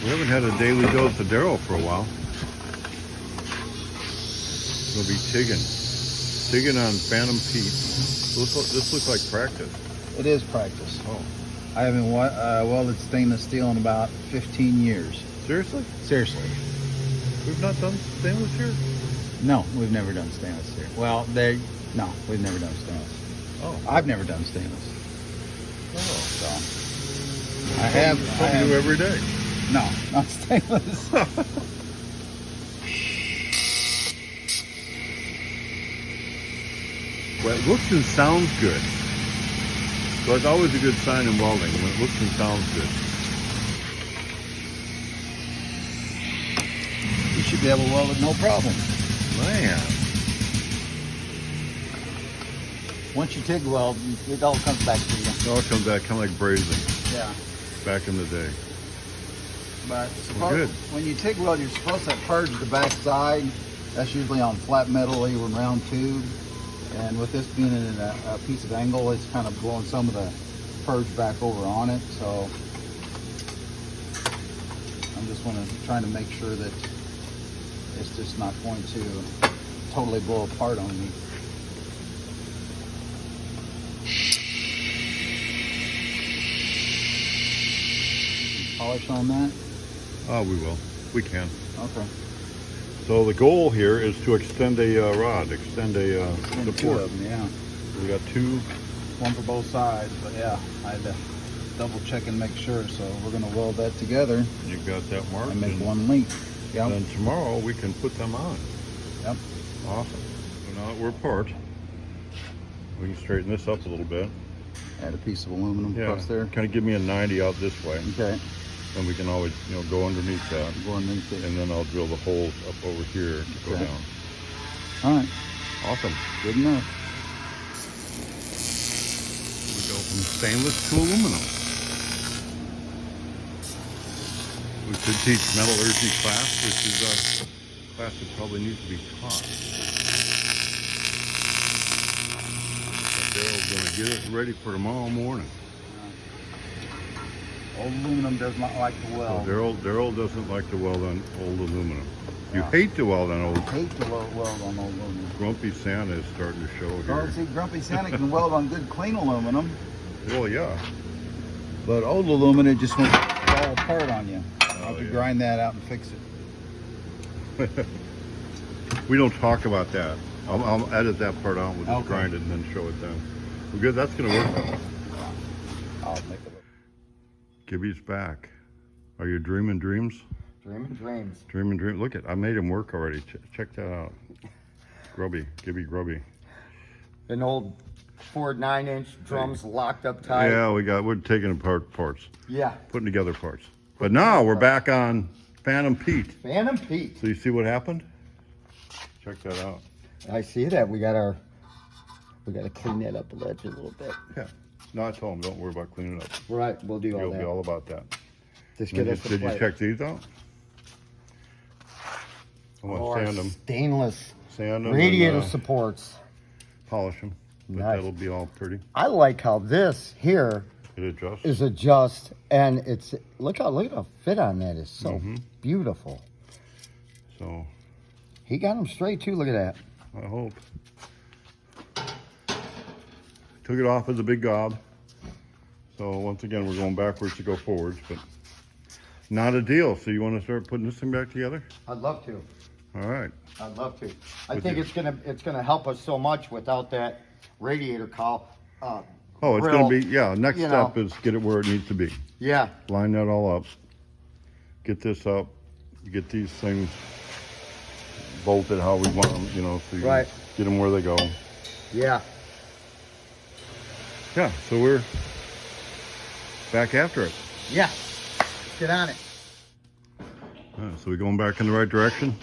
We haven't had a daily dose of Darryl for a while. We'll be tigging on Phantom Pete. This looks like practice. It is practice. Oh, I haven't welded stainless steel in about 15 years. seriously? Seriously. We've not done stainless here? No, we've never done stainless here. Well, no, we've never done stainless. Oh. I've never done stainless. Oh. So I have do every day. No, not stainless. Well, it looks and sounds good. So it's always a good sign in welding when it looks and sounds good. You should be able to weld it no problem. Man. Once you TIG weld, it all comes back to you. It all comes back kind of like brazing Yeah. back in the day. But Good. when you TIG weld, you're supposed to purge the back side. That's usually on flat metal, even round tube. And with this being in a piece of angle, it's kind of blowing some of the purge back over on it. So I'm just trying to make sure that it's just not going to totally blow apart on me. Polish on that? Oh, we will. We can. Okay. So the goal here is to extend a rod, extend a And two support. of them, yeah. We got two. One for both sides, but yeah, I had to double check and make sure. So we're gonna weld that together You got that marked. and make one link. Yep. Then tomorrow we can put them on. Yep. Awesome. So now that we're apart, we can straighten this up a little bit. Add a piece of aluminum Yeah. across there. Kind of give me a 90 out this way, Okay. and we can always, go underneath that. Go underneath it. And then I'll drill the holes up over here to go Okay. down. All right. Awesome. Good enough. We go from stainless to aluminum. We could teach metallurgy class, which is a class that probably needs to be taught. But Daryl's gonna get us ready for tomorrow morning. Old aluminum does not like to So weld. Daryl doesn't like to weld on old aluminum. You Yeah. hate to weld on old. Hate to weld on old aluminum. Grumpy Santa is starting to show Oh, here. see, Grumpy Santa can weld on good clean aluminum, Well, yeah. but old aluminum just won't fall apart on you. I'll have to yeah. grind that out and fix it. We don't talk about that. I'll edit that part out. We'll just Okay. grind it and then show it then. We're good. That's gonna work. I'll make it look. Gibby's back. Are you dreaming dreams? Dreaming dreams. Dreaming dreams. Look at, I made him work already. Check that out. Grubby, Gibby Grubby. An old Ford 9-inch drums locked up tight. Yeah, we're taking apart parts, Yeah. putting together parts. But now we're back on Phantom Pete. Phantom Pete. So you see what happened? Check that out. I see that. We gotta clean that up a little bit. Yeah. No, I told him, don't worry about cleaning it up. Right, we'll do all You'll that. be all about that. Just get us the Did you plate. check these out? I want Oh, to our sand them. stainless Sand them. radiator and, supports. polish them. But Nice. that'll be all pretty. I like how this here It adjusts. is adjust, and it's look how fit on that is so Mm-hmm. beautiful. So He got them straight too. Look at that. I hope. Took it off as a big gob. So once again, we're going backwards to go forwards, but not a deal. So you want to start putting this thing back together? I'd love to. All right. I'd love to. I With think you. it's gonna help us so much without that radiator cowl. Oh, it's grill, going to be, yeah, next you step know. is get it where it needs to be. Yeah, Line that all up. Get this up. Get these things bolted how we want them, so you Right. get them where they go. yeah. Yeah, so we're back after it. Yeah. Get on it. So we going back in the right direction?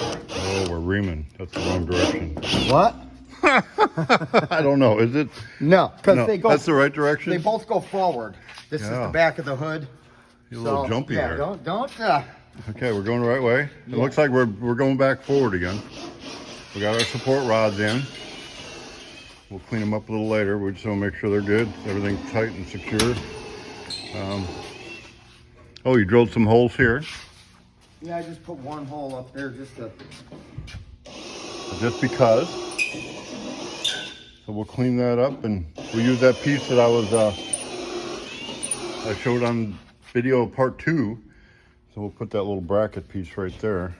Oh, we're reaming. That's the wrong direction. What? I don't know. Is it? No, because No, they go. that's the right direction? They both go forward. This is Yeah. the back of the hood. You're a little jumpy yeah, there. Don't. Okay, we're going the right way. It Yeah. looks like we're going back forward again. We got our support rods in. We'll clean them up a little later. We just want to make sure they're good. Everything's tight and secure. Oh, you drilled some holes here? Yeah, I just put one hole up there just to. Just because. So we'll clean that up and we'll use that piece that I showed on video part 2. So we'll put that little bracket piece right there.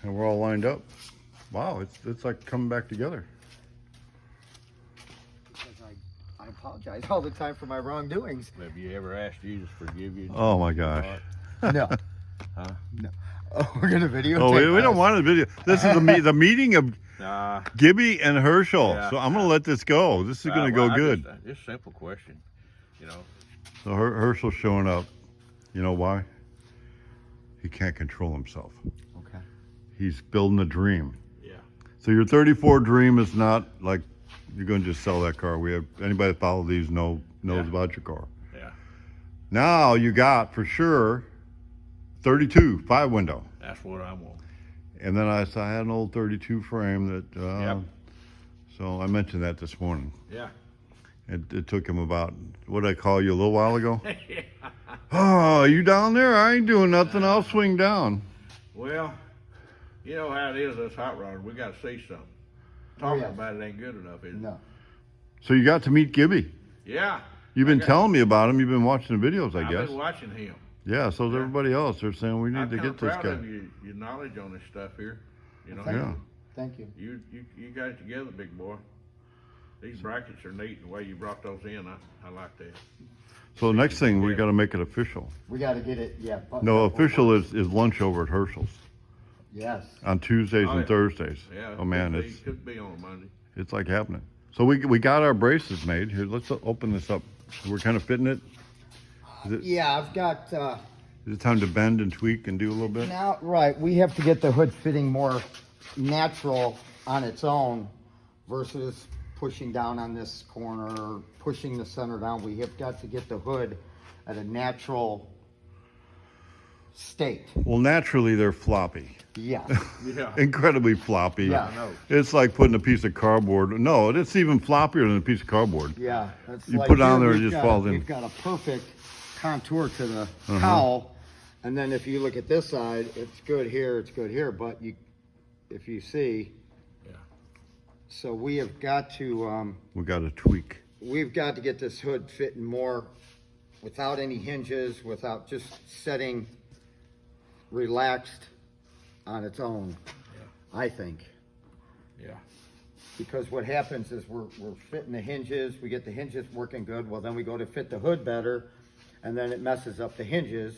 And we're all lined up. Wow, it's like coming back together. I apologize all the time for my wrongdoings. Have you ever asked Jesus to forgive you? Oh my gosh. No. Huh? No. Oh, we're gonna videotape. Oh, we don't want a video. This is the meeting of Nah. Gibby and Herschel. Yeah. So I'm going to let this go. This is going to go good. Just simple question, you know. So Herschel's showing up. You know why? He can't control himself. Okay. He's building a dream. Yeah. So your 34 dream is not like you're going to just sell that car. We have anybody that follows these knows about your car. Yeah. Now you got for sure 32 5 window. That's what I want. And then I had an old 32 frame that. Yep. So I mentioned that this morning. Yeah. It took him about, what did I call you a little while ago? Oh, you down there? I ain't doing nothing. I'll swing down. Well, you know how it is, us hot rodders. We got to see something. Talking yes. about it ain't good enough, is it? No. So you got to meet Gibby. Yeah. You've been telling me about him. You've been watching the videos, I guess. I've been watching him. Yeah, so is everybody else. They're saying we need I'm to kinda get this proud guy. of your knowledge on this stuff here. You know. Yeah. Thank you. You got it together, big boy. These brackets are neat. The way you brought those in, I like that. So next thing, we got to make it official. We got to get it. Yeah. No, official is lunch over at Herschel's Yes. on Tuesdays Oh, and yeah. Thursdays. Yeah. Oh man, could be on a Monday. it's like happening. So we got our braces made. Here, let's open this up. We're kind of fitting it. Yeah, I've got. Is it time to bend and tweak and do a little bit? Now, right, we have to get the hood fitting more natural on its own versus pushing down on this corner, or pushing the center down. We have got to get the hood at a natural state. Well, naturally they're floppy. Yeah. Yeah. Incredibly floppy. Yeah. I know. It's like putting a piece of cardboard. No, it's even floppier than a piece of cardboard. Yeah. It's You put it on there, it we've just got- falls in. We've got a perfect contour to the cowl. And then if you look at this side, it's good here, it's good here. But if you see, Yeah. so we have got to, We got to tweak. we've got to get this hood fitting more without any hinges, without just setting relaxed on its own, I think. Yeah. Because what happens is we're fitting the hinges, we get the hinges working good, well then we go to fit the hood better, and then it messes up the hinges,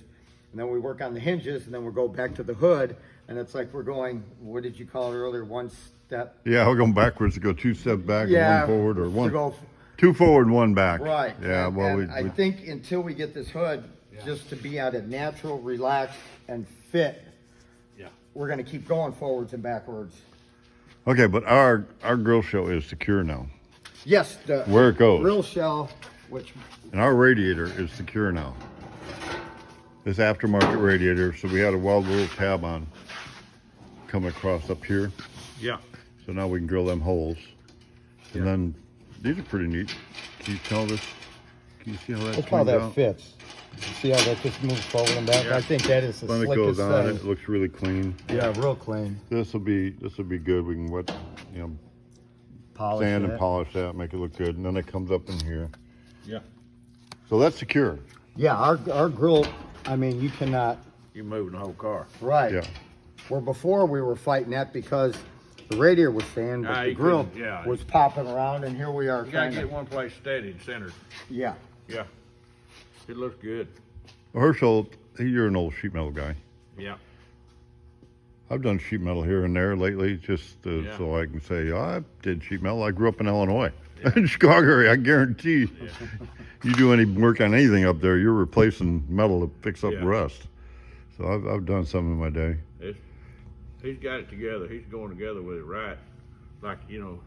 and then we work on the hinges, and then we'll go back to the hood, and it's like we're going, what did you call it earlier, one step? Yeah, we're going backwards to go 2 steps back and 1 forward, or to go 2 forward and 1 back. right. Yeah, and, well, and I think until we get this hood just to be at a natural, relaxed, and fit, Yeah. we're gonna keep going forwards and backwards. Okay, but our grill shell is secure now. Yes, the Where it goes. grill shell, which And our radiator is secure now. This aftermarket radiator, so we had a wild little tab on coming across up here. Yeah. So now we can drill them holes. And Yeah. then, these are pretty neat. Can you tell this? Can you see how that look how swings that out? fits. See how that just moves forward and back? Yeah. I think that is the When it goes slickest on, it thing. looks really clean. Yeah, real clean. This will be good. We can Polish sand it. and polish that, make it look good, and then it comes up in here. Yeah. So that's secure. Yeah, our grill, I mean, you cannot, You're moving the whole car. right. Yeah. Where before we were fighting that because the radiator was staying, but Ah, the you grill couldn't- yeah. was popping around, and here we are You gotta trying get to, one place steady and centered. yeah. Yeah. It looks good. Herschel, you're an old sheet metal guy. Yeah. I've done sheet metal here and there lately, just Yeah. so I can say I did sheet metal. I grew up in Illinois, in Chicago area. I guarantee you do any work on anything up there, you're replacing metal to fix up Yeah. rust. So I've done some in my day. He's got it together. He's going together with it right. Like, you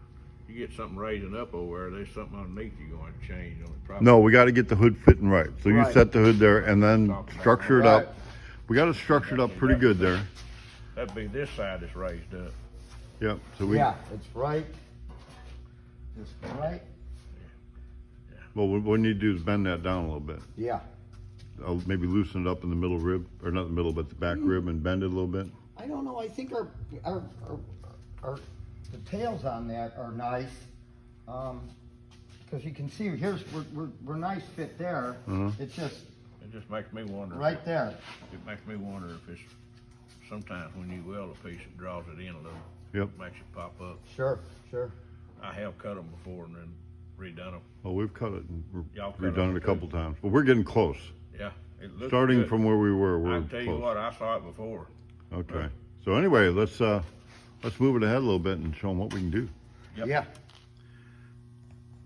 get something raising up over there, there's something underneath you're going to change on it. Probably. No, we got to get the hood fitting right. So you Right. set the hood there and then structure it Right. up. We got it structured up pretty good there. That'd be this side that's raised up. Yep. So we Yeah, it's right. Just right. well, what we need to do is bend that down a little bit. Yeah. maybe loosen it up in the middle rib, or not the middle, but the back rib, and bend it a little bit? I don't know, I think our the tails on that are nice. Cause you can see, we're nice fit there. It's just It just makes me wonder. right there. It makes me wonder if it's, sometimes when you weld a piece, it draws it in a little. Yep. Makes it pop up. Sure, sure. I have cut them before and then redone them. Well, we've cut it and Y'all cut redone them it a too. couple times, but we're getting close. Yeah. It looks Starting good. from where we were, I we're can tell you close. what, I saw it before. Okay. So anyway, let's move it ahead a little bit and show them what we can do. Yep. Yeah.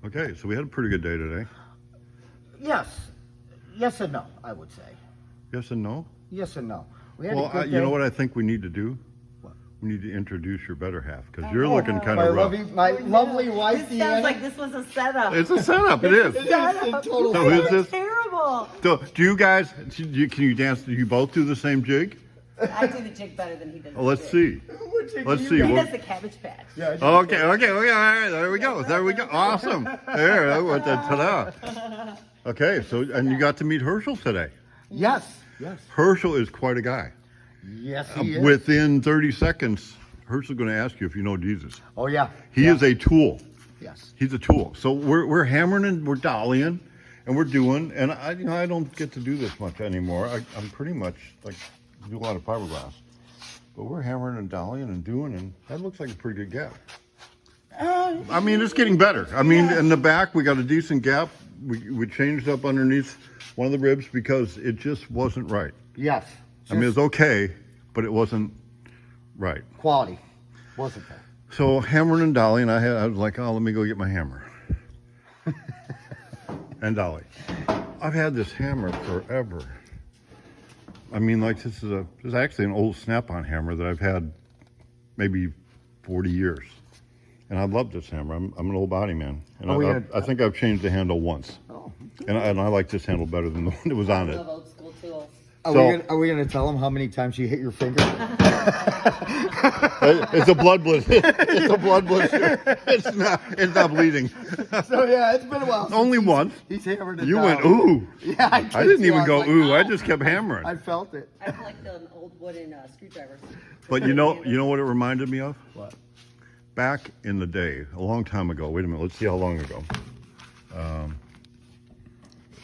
Okay, so we had a pretty good day today. Yes. Yes and no, I would say. Yes and no? Yes and no. We had Well, a good you know day. what I think we need to do? What? We need to introduce your better half, because you're looking kind My of rough. lovely wife, This sounds Deanna. like this was a setup. It's a setup, it is. Setup. total So who's this? Terrible. So, do you guys, can you dance, do you both do the same jig? I do the jig better than he does. Well, let's see. Let's see. He We'll- does the Cabbage Patch. Yeah, Okay, all right, there we go, awesome. There, that went ta-da. Okay, so, and you got to meet Herschel today. Yes. Yes. Herschel is quite a guy. Yes, he is. Within 30 seconds, Herschel's gonna ask you if you know Jesus. Oh yeah. He is a tool. Yes. He's a tool. So we're hammering and we're dollying and we're doing, and I don't get to do this much anymore. I'm pretty much like, do a lot of fiberglass. But we're hammering and dollying and doing, and that looks like a pretty good gap. I mean, it's getting better. I mean, in the back, we got a decent gap. We changed up underneath one of the ribs because it just wasn't right. Yes. I mean, it's okay, but it wasn't right. Quality, wasn't there? So hammering and dollying, I was like, oh, let me go get my hammer. And dolly. I've had this hammer forever. I mean, like this is actually an old snap-on hammer that I've had maybe 40 years. And I love this hammer. I'm an old body man. And I think I've changed the handle once. Oh. And I like this handle better than the one that was on I it. love old school tools. Are we gonna tell them how many times you hit your finger? It's a blood blister. It's a blood blister. It's not bleeding. So yeah, it's been a while. Only once. He's hammered it You down. went, ooh. Yeah, I didn't too. even was go, like, ooh. I "Ow." just kept hammering. I felt it. I like the old wooden screwdrivers. But you know what it reminded me of? What? Back in the day, a long time ago. Wait a minute. Let's see how long ago.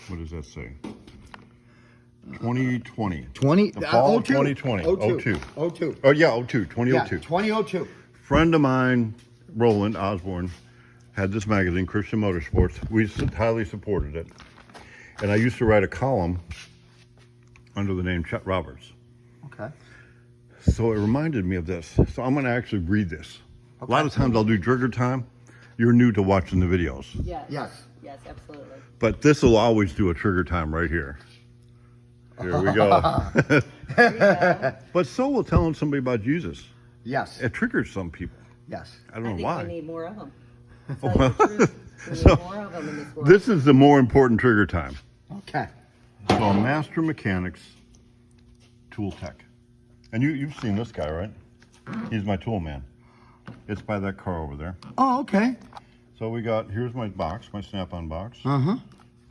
What does that say? 2020. 20. The fall of 02. 2020. 02. 02. 02. Oh yeah, 02. Yeah, 2002. 2002. Friend of mine, Roland Osborne, had this magazine, Christian Motorsports. We highly supported it. And I used to write a column under the name Chet Roberts. Okay. So it reminded me of this. So I'm going to actually read this. A lot of times I'll do trigger time. You're new to watching the videos. Yes. Yes. Yes, absolutely. But this will always do a trigger time right here. Here we go. There you go. But so will telling somebody about Jesus. Yes. It triggers some people. Yes. I don't I know think why. we need more of them. We need more of them in this world. This is the more important trigger time. Okay. So a master mechanics tool tech. And you've seen this guy, right? He's my tool man. It's by that car over there. Oh, okay. So here's my box, my snap-on box. Uh-huh.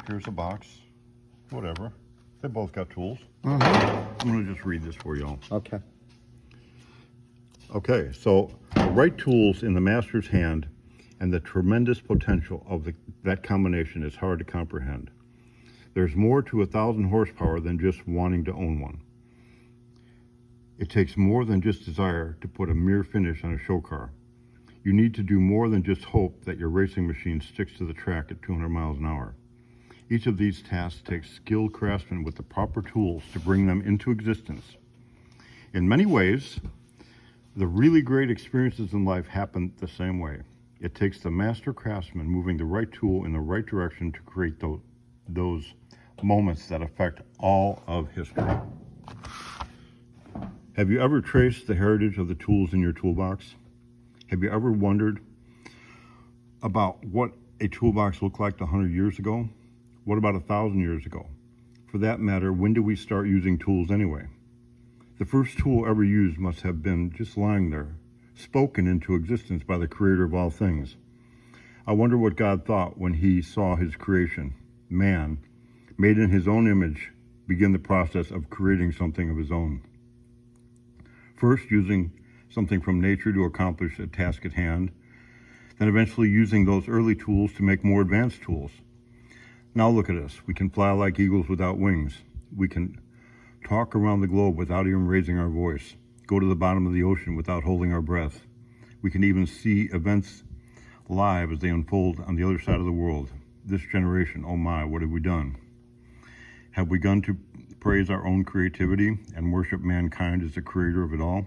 Here's a box, whatever. They both got tools. Uh-huh. I'm gonna just read this for y'all. Okay. Okay, so the right tools in the master's hand and the tremendous potential of that combination is hard to comprehend. There's more to 1,000 horsepower than just wanting to own one. It takes more than just desire to put a mere finish on a show car. You need to do more than just hope that your racing machine sticks to the track at 200 miles an hour. Each of these tasks takes skilled craftsmen with the proper tools to bring them into existence. In many ways, the really great experiences in life happen the same way. It takes the master craftsman moving the right tool in the right direction to create those moments that affect all of history. Have you ever traced the heritage of the tools in your toolbox? Have you ever wondered about what a toolbox looked like 100 years ago? What about 1,000 years ago? For that matter, when did we start using tools anyway? The first tool ever used must have been just lying there, spoken into existence by the creator of all things. I wonder what God thought when he saw his creation, man, made in his own image begin the process of creating something of his own. First, using something from nature to accomplish a task at hand, then eventually using those early tools to make more advanced tools. Now look at us. We can fly like eagles without wings. We can talk around the globe without even raising our voice, go to the bottom of the ocean without holding our breath. We can even see events live as they unfold on the other side of the world. This generation, oh my, what have we done? Have we begun to praise our own creativity and worship mankind as the creator of it all?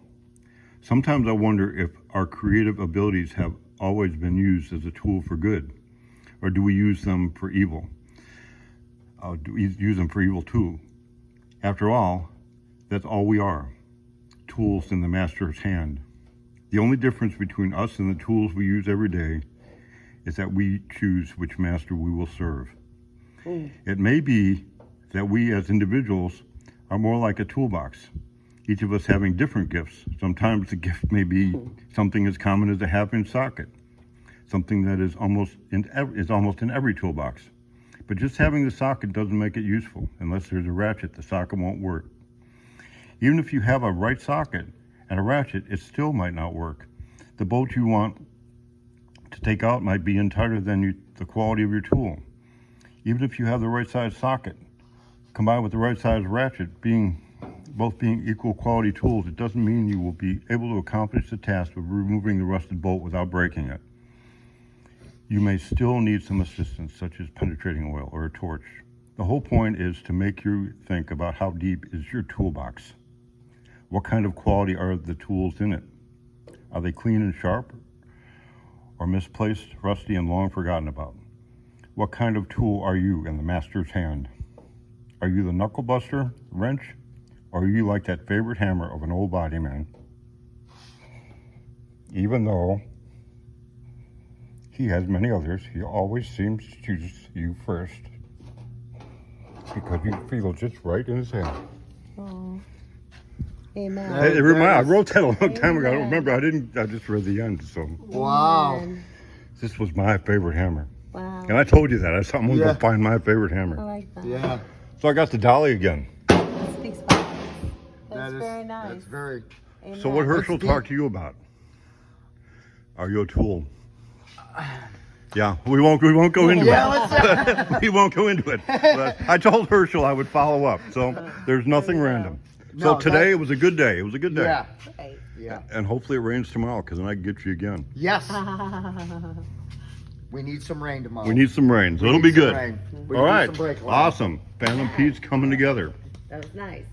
Sometimes I wonder if our creative abilities have always been used as a tool for good, or do we use them for evil? Do we use them for evil too? After all, that's all we are, tools in the master's hand. The only difference between us and the tools we use every day is that we choose which master we will serve. It may be that we as individuals are more like a toolbox, each of us having different gifts. Sometimes the gift may be something as common as a half-inch socket, something that is almost in every toolbox. But just having the socket doesn't make it useful. Unless there's a ratchet, the socket won't work. Even if you have a right socket and a ratchet, it still might not work. The bolt you want to take out might be tighter than the quality of your tool. Even if you have the right size socket, combined with the right size ratchet, both being equal quality tools, it doesn't mean you will be able to accomplish the task of removing the rusted bolt without breaking it. You may still need some assistance, such as penetrating oil or a torch. The whole point is to make you think about how deep is your toolbox. What kind of quality are the tools in it? Are they clean and sharp, or misplaced, rusty, and long forgotten about? What kind of tool are you in the master's hand? Are you the knuckle buster, wrench, or are you like that favorite hammer of an old body man? Even though he has many others, he always seems to choose you first because you feel just right in his hand. Oh. Amen. I wrote that a long time ago. I don't Amen. remember. I just read the end. So Wow. Amen. this was my favorite hammer. Wow. And I told you that. I said, I'm going to Yeah. go find my favorite I hammer. like that. Yeah. So I got the dolly again. That speaks volumes. That's That is- very nice. That's very. Amen. So what Herschel deep. talked to you about? Are you a tool? Yeah, we won't go into it. We won't go into it. But I told Herschel I would follow up. So there's nothing random. So No, today that- it was a good day. It was a good day. Yeah. Right. Yeah. And hopefully it rains tomorrow because then I can get you again. Yes. We need some rain tomorrow. We need some rain, so We it'll need be some good. rain. We All need right. some break lines. Awesome. Phantom Pete's coming together. That was nice.